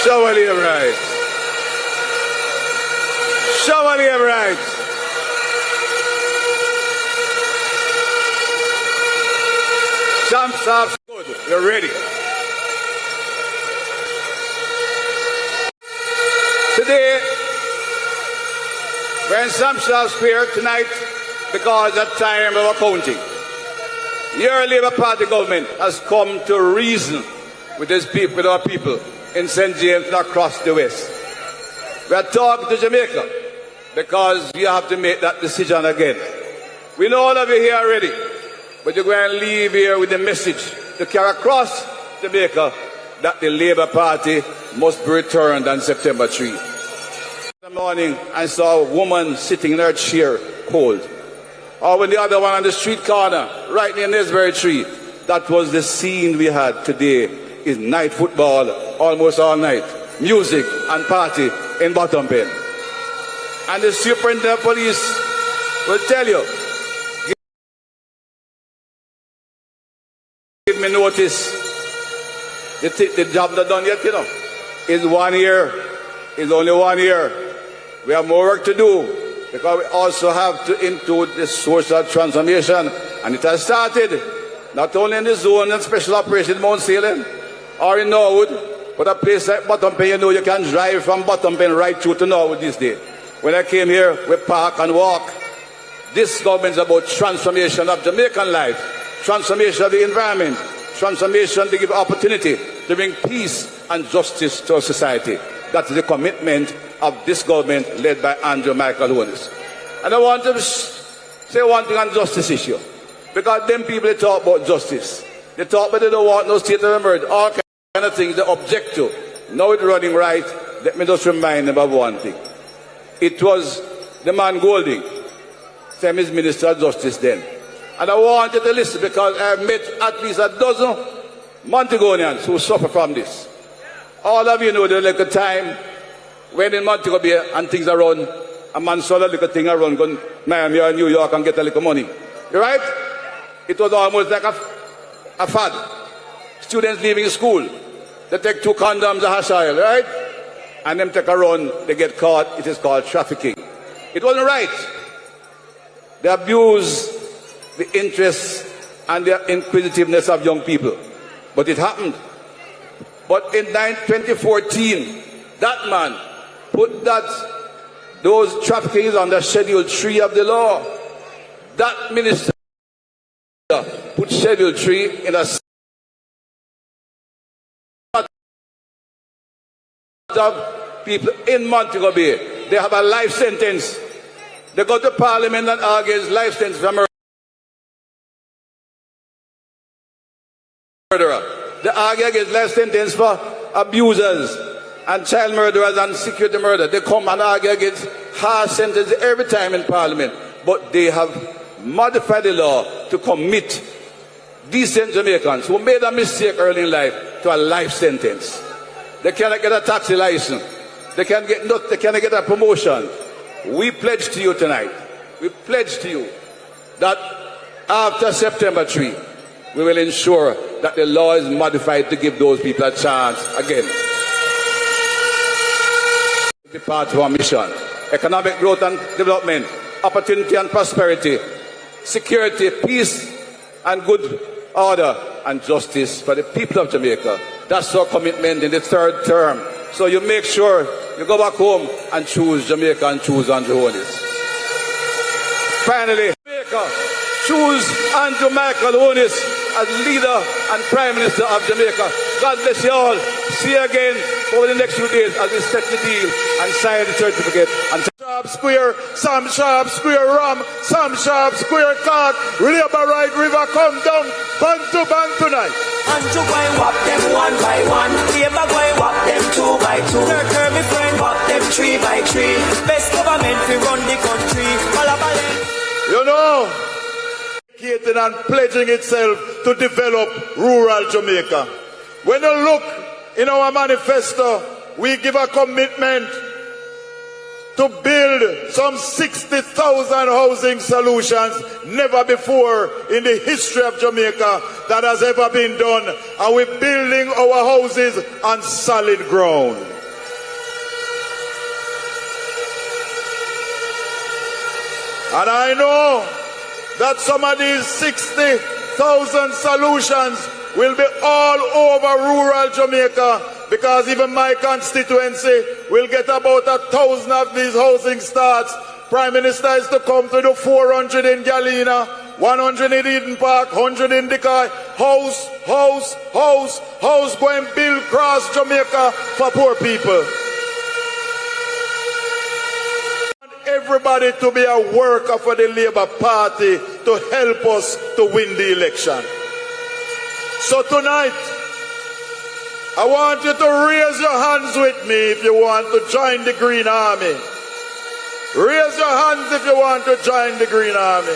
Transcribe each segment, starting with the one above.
Surely I'm right. Surely I'm right. Some stops good. We're ready. Today, we're in Samshaw Square tonight because of time of accounting. Your Labour Party government has come to reason with our people in St. James and across the West. We are talking to Jamaica because you have to make that decision again. We know all of you here already, but you're going to leave here with a message to carry across Jamaica that the Labour Party must be returned on September 3. In the morning, I saw a woman sitting in her chair, cold. Or when the other one on the street corner, right near Nesbury Tree. That was the scene we had today. Is night football, almost all night. Music and party in Bottom Pen. And the superintendent of police will tell you, give me notice. The job not done yet, you know. It's 1 year. It's only 1 year. We have more work to do. Because we also have to include the social transformation. And it has started, not only in the zone and special operation in Mount Salem or in Norwood, but a place like Bottom Pen, you know, you can drive from Bottom Pen right through to Norwood this day. When I came here, we park and walk. This government is about transformation of Jamaican life, transformation of the environment, transformation to give opportunity to bring peace and justice to our society. That is the commitment of this government led by Andrew Michael Holness. And I want to say one thing on justice issue. Because them people, they talk about justice. They talk about they don't want no state of emergency, all kind of things they object to. Now it's running right. Let me just remind them of one thing. It was the man Golding, same as Minister of Justice then. And I want you to listen because I have met at least a dozen Montegonians who suffer from this. All of you know the little time when in Montego Bay and things are run, a man saw a little thing around, go to Miami or New York and get a little money. You right? It was almost like a fad. Students leaving school, they take 2 condoms, a hash oil, right? And them take a run, they get caught. It is called trafficking. It wasn't right. They abuse the interests and the inquisitiveness of young people. But it happened. But in 2014, that man put those traffickings on the Schedule 3 of the law. That minister put Schedule 3 in a of people in Montego Bay. They have a life sentence. They go to Parliament and argue his life sentence for murderer. They argue against life sentence for abusers and child murderers and security murder. They come and argue against harsh sentences every time in Parliament. But they have modified the law to commit decent Jamaicans who made a mistake early in life to a life sentence. They cannot get a taxi license. They cannot get a promotion. We pledge to you tonight. We pledge to you that after September 3, we will ensure that the law is modified to give those people a chance again. The part of our mission: economic growth and development, opportunity and prosperity, security, peace and good order, and justice for the people of Jamaica. That's our commitment in the 3rd term. So you make sure you go back home and choose Jamaica and choose Andrew Holness. Finally, Jamaica, choose Andrew Michael Holness as leader and Prime Minister of Jamaica. God bless you all. See you again over the next few days as we set the deal and sign the certificate. And Sharpe Square, some Sharpe Square rum, some Sharpe Square card, Labour Right River come down, band to night. Andrew going whop them 1 by 1, Labour going whop them 2 by 2, Turkey me friend whop them 3 by 3, best government we run the country, you know, and pledging itself to develop rural Jamaica. When you look in our manifesto, we give a commitment to build some 60,000 housing solutions, never before in the history of Jamaica that has ever been done. And we're building our houses on solid ground. And I know that some of these 60,000 solutions will be all over rural Jamaica, because even my constituency will get about 1,000 of these housing starts. Prime Minister is to come to do 400 in Galena, 100 in Eden Park, 100 in Decoy. House going build across Jamaica for poor people. Everybody to be a worker for the Labour Party to help us to win the election. So tonight, I want you to raise your hands with me if you want to join the Green Army. Raise your hands if you want to join the Green Army.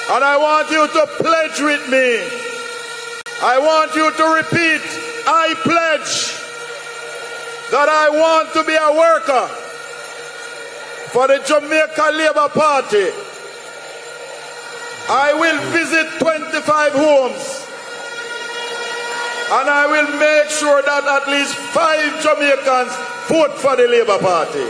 And I want you to pledge with me. I want you to repeat, I pledge that I want to be a worker for the Jamaica Labour Party. I will visit 25 homes. And I will make sure that at least 5 Jamaicans vote for the Labour Party.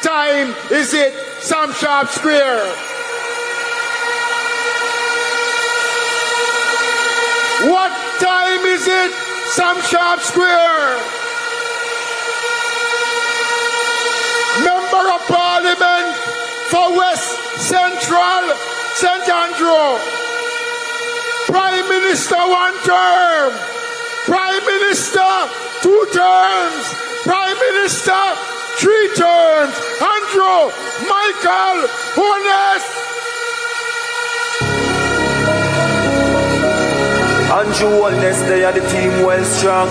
Time is it, Sam Sharpe Square. What time is it, Sam Sharpe Square? Member of Parliament for West Central St. Andrew. Prime Minister 1 term, Prime Minister 2 terms, Prime Minister 3 terms. Andrew Michael Honest. Andrew Holness, they are the team well strong.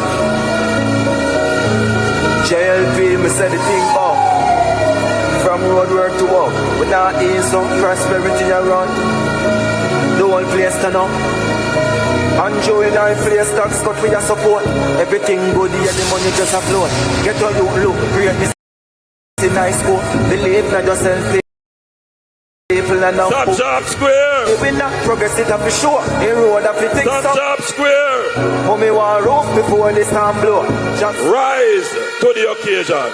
JLP, me say the thing up. From road work to work, we now ease up prosperity around. The whole place turn up. Andrew in our place, tax cut for your support. Everything good here, the money just a float. Get on you look, create this nice school. Believe not yourself. People and now Sam Sharpe Square. We not progress it up for sure. A road up to fix Sam up. Sharpe Square. Mommy want roof before the storm blow. Just Rise to the occasion.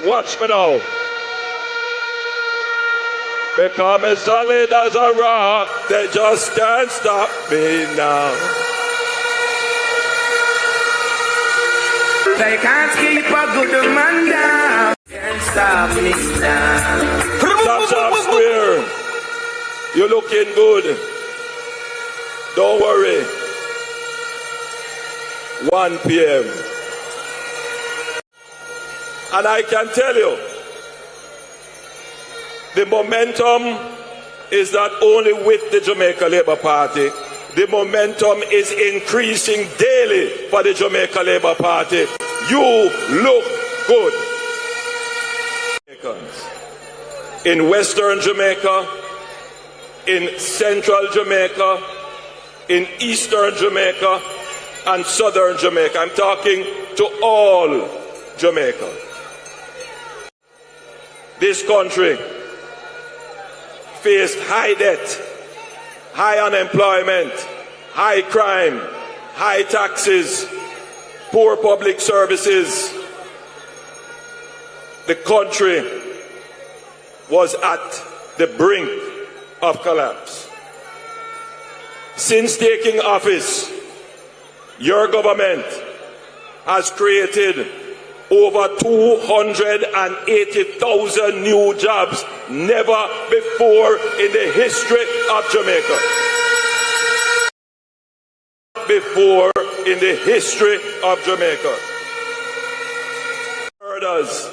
Watch me now. Become as solid as a rock, they just can't stop me now. they can't keep a good man down. Can't stop me now. Sam Sharpe Square, you're looking good. Don't worry. 1 p.m. And I can tell you, the momentum is not only with the Jamaica Labour Party, the momentum is increasing daily for the Jamaica Labour Party. You look good. In Western Jamaica, in Central Jamaica, in Eastern Jamaica, and Southern Jamaica. I'm talking to all Jamaica. This country faced high debt, high unemployment, high crime, high taxes, poor public services. The country was at the brink of collapse. Since taking office, your government has created over 280,000 new jobs, never before in the history of Jamaica. Before in the history of Jamaica. Murders,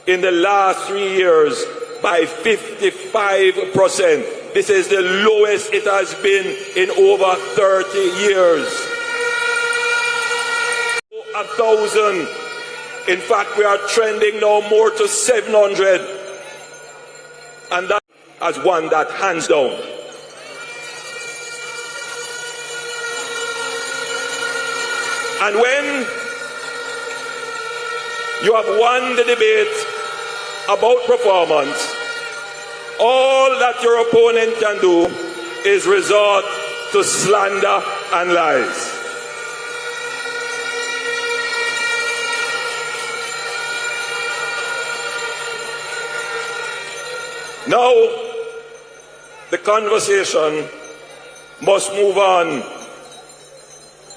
in the last 3 years by 55%. This is the lowest it has been in over 30 years. 1,000. In fact, we are trending now more to 700. And that as one that hands down. And when you have won the debate about performance, all that your opponent can do is resort to slander and lies. Now, the conversation must move on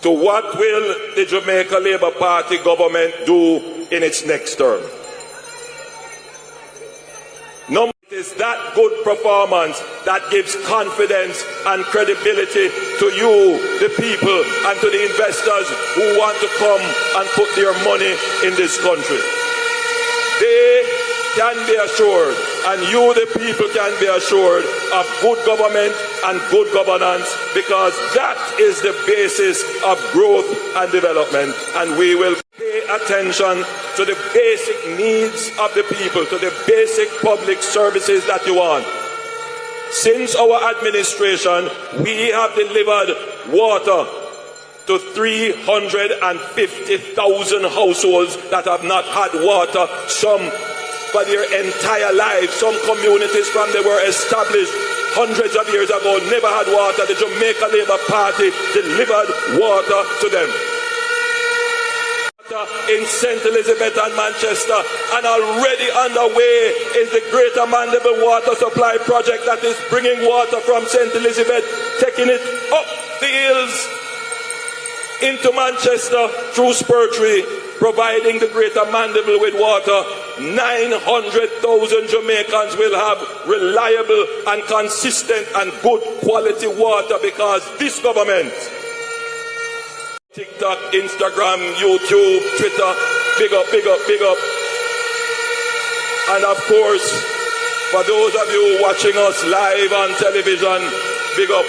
to what will the Jamaica Labour Party government do in its next term. No, it is that good performance that gives confidence and credibility to you, the people, and to the investors who want to come and put their money in this country. They can be assured, and you, the people, can be assured of good government and good governance, because that is the basis of growth and development. And we will pay attention to the basic needs of the people, to the basic public services that you want. Since our administration, we have delivered water to 350,000 households that have not had water, some for their entire lives. Some communities from they were established hundreds of years ago never had water. The Jamaica Labour Party delivered water to them. In St. Elizabeth and Manchester, and already underway is the Greater Mandeville Water Supply Project that is bringing water from St. Elizabeth, taking it up the hills into Manchester through Spurtree, providing the Greater Mandeville with water. 900,000 Jamaicans will have reliable and consistent and good quality water because this government, TikTok, Instagram, YouTube, Twitter, big up, big up, big up. And of course, for those of you watching us live on television, big up.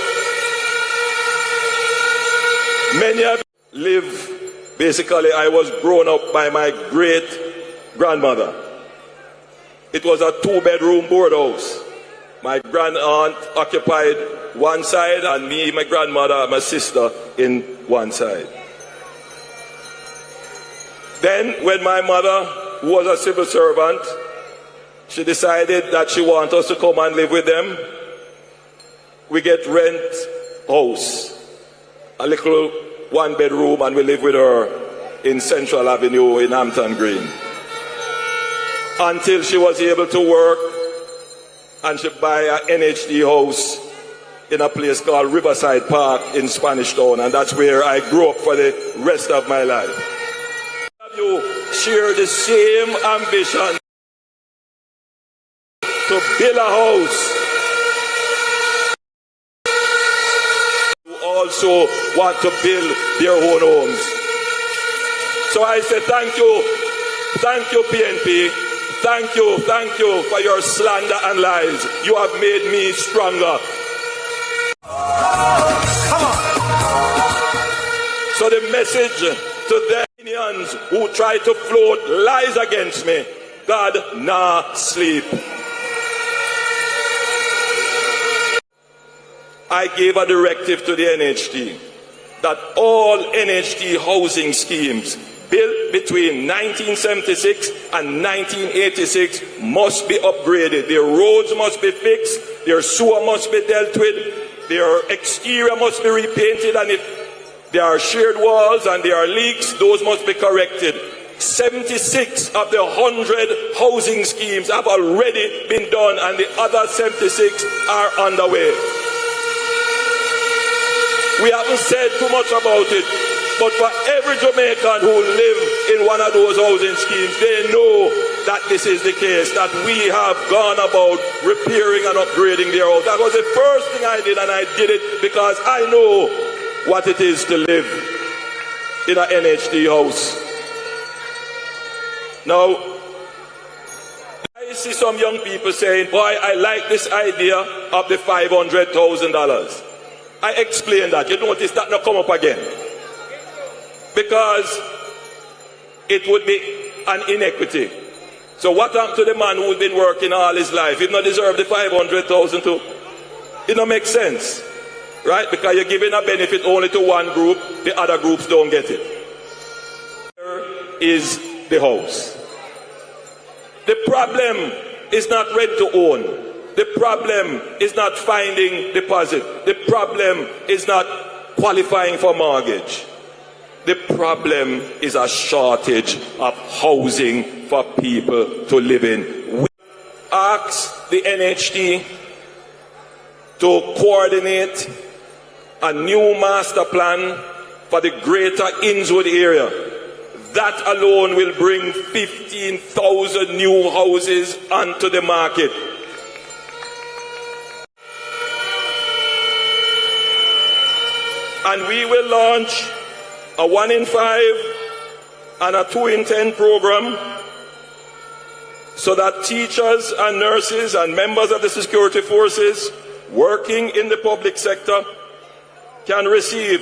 Many of you live, basically I was grown up by my great grandmother. It was a 2-bedroom board house. My grand aunt occupied one side and me, my grandmother, and my sister in one side. Then when my mother, who was a civil servant, she decided that she wanted us to come and live with them, we get rent house, a little 1-bedroom, and we live with her in Central Avenue in Hampton Green. Until she was able to work and she buy an NHD house in a place called Riverside Park in Spanish Town, and that's where I grew up for the rest of my life. You share the same ambition to build a house. You also want to build their own homes. So I say thank you, PNP. Thank you for your slander and lies. You have made me stronger. Come on. So the message to the Indians who try to float lies against me, God nah sleep. I gave a directive to the NHD that all NHD housing schemes built between 1976 and 1986 must be upgraded. Their roads must be fixed, their sewer must be dealt with, their exterior must be repainted, and if there are shared walls and there are leaks, those must be corrected. 76 of the 100 housing schemes have already been done, and the other 76 are underway. We haven't said too much about it, but for every Jamaican who live in one of those housing schemes, they know that this is the case, that we have gone about repairing and upgrading their house. That was the first thing I did, and I did it because I know what it is to live in an NHD house. Now, see some young people saying, boy, I like this idea of the $500,000. I explain that. You notice that not come up again. Because it would be an inequity. So what happened to the man who's been working all his life? He not deserve the 500,000 too? It don't make sense. Right? Because you're giving a benefit only to one group, the other groups don't get it. Here is the house. The problem is not rent to own. The problem is not finding deposit. The problem is not qualifying for mortgage. The problem is a shortage of housing for people to live in. We ask the NHT to coordinate a new master plan for the greater Innswood area. That alone will bring 15,000 new houses onto the market. And we will launch a 1 in 5 and a 2 in 10 program so that teachers and nurses and members of the security forces working in the public sector can receive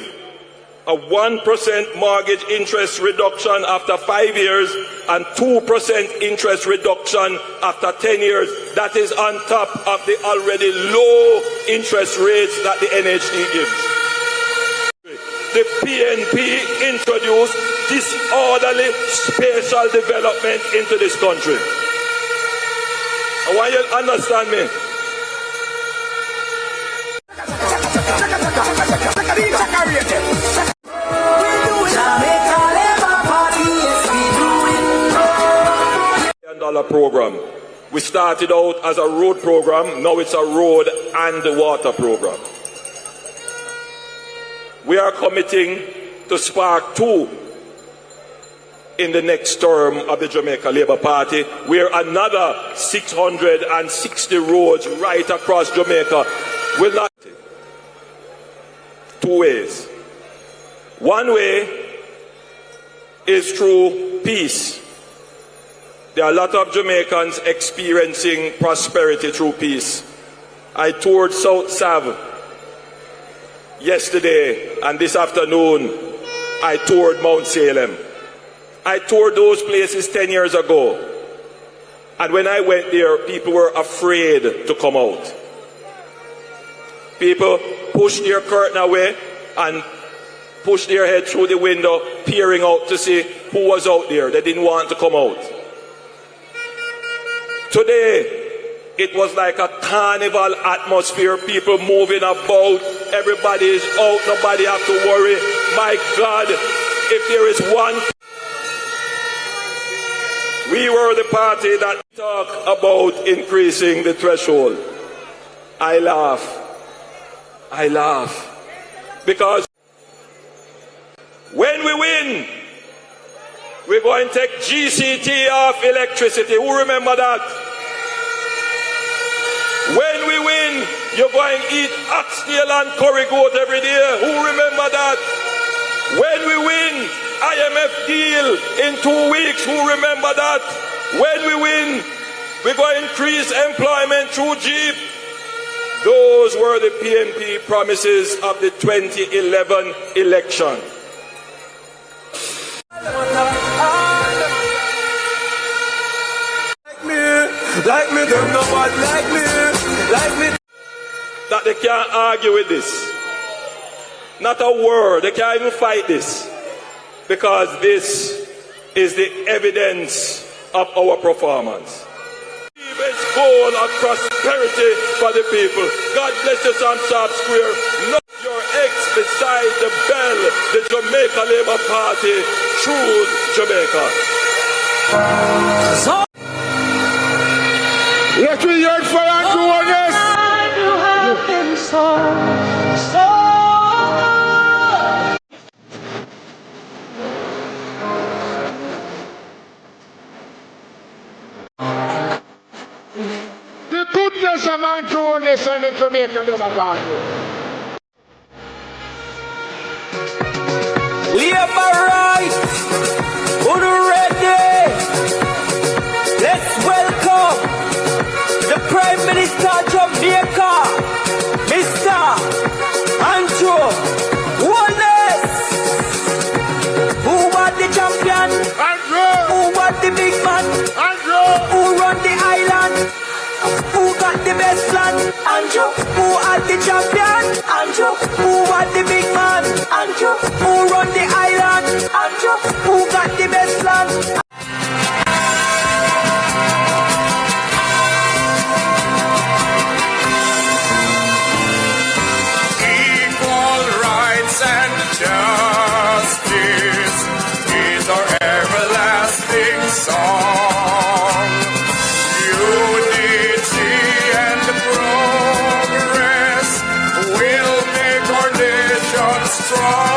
a 1% mortgage interest reduction after 5 years and 2% interest reduction after 10 years. That is on top of the already low interest rates that the NHD gives. The PNP introduced disorderly spatial development into this country. I want you to understand me. $1 program. We started out as a road program, now it's a road and water program. We are committing to spark 2 in the next term of the Jamaica Labour Party, where another 660 roads right across Jamaica will not. 2 ways. One way is through peace. There are a lot of Jamaicans experiencing prosperity through peace. I toured South Sav yesterday, and this afternoon I toured Mount Salem. I toured those places 10 years ago, and when I went there, people were afraid to come out. People pushed their curtain away and pushed their head through the window, peering out to see who was out there. They didn't want to come out. Today, it was like a carnival atmosphere, people moving about, everybody is out, nobody have to worry. My God, if there is one... We were the party that talked about increasing the threshold. I laugh. Because when we win, we're going to take GCT off electricity. Who remember that? When we win, you're going to eat oxtail and curry goat every day. Who remember that? When we win, IMF deal in 2 weeks. Who remember that? When we win, we're going to increase employment through JEEP. Those were the PNP promises of the 2011 election. Like me, them no one like me. That they can't argue with this. Not a word. They can't even fight this. Because this is the evidence of our performance. Best goal of prosperity for the people. God bless you, Sam Sharpe Square. Knock your eggs beside the bell. The Jamaica Labour Party. Choose Jamaica. Let me hear it for Andrew on this. You have been so The goodness of Andrew on this and to make a little about you. Labour right, who ready? Let's welcome man? Andrew. Who are the champion? Andrew. Who are the big man? Andrew. Who run the island? Andrew. Who got the best land? Equal rights and justice is our everlasting song. Unity and progress will make our nation strong.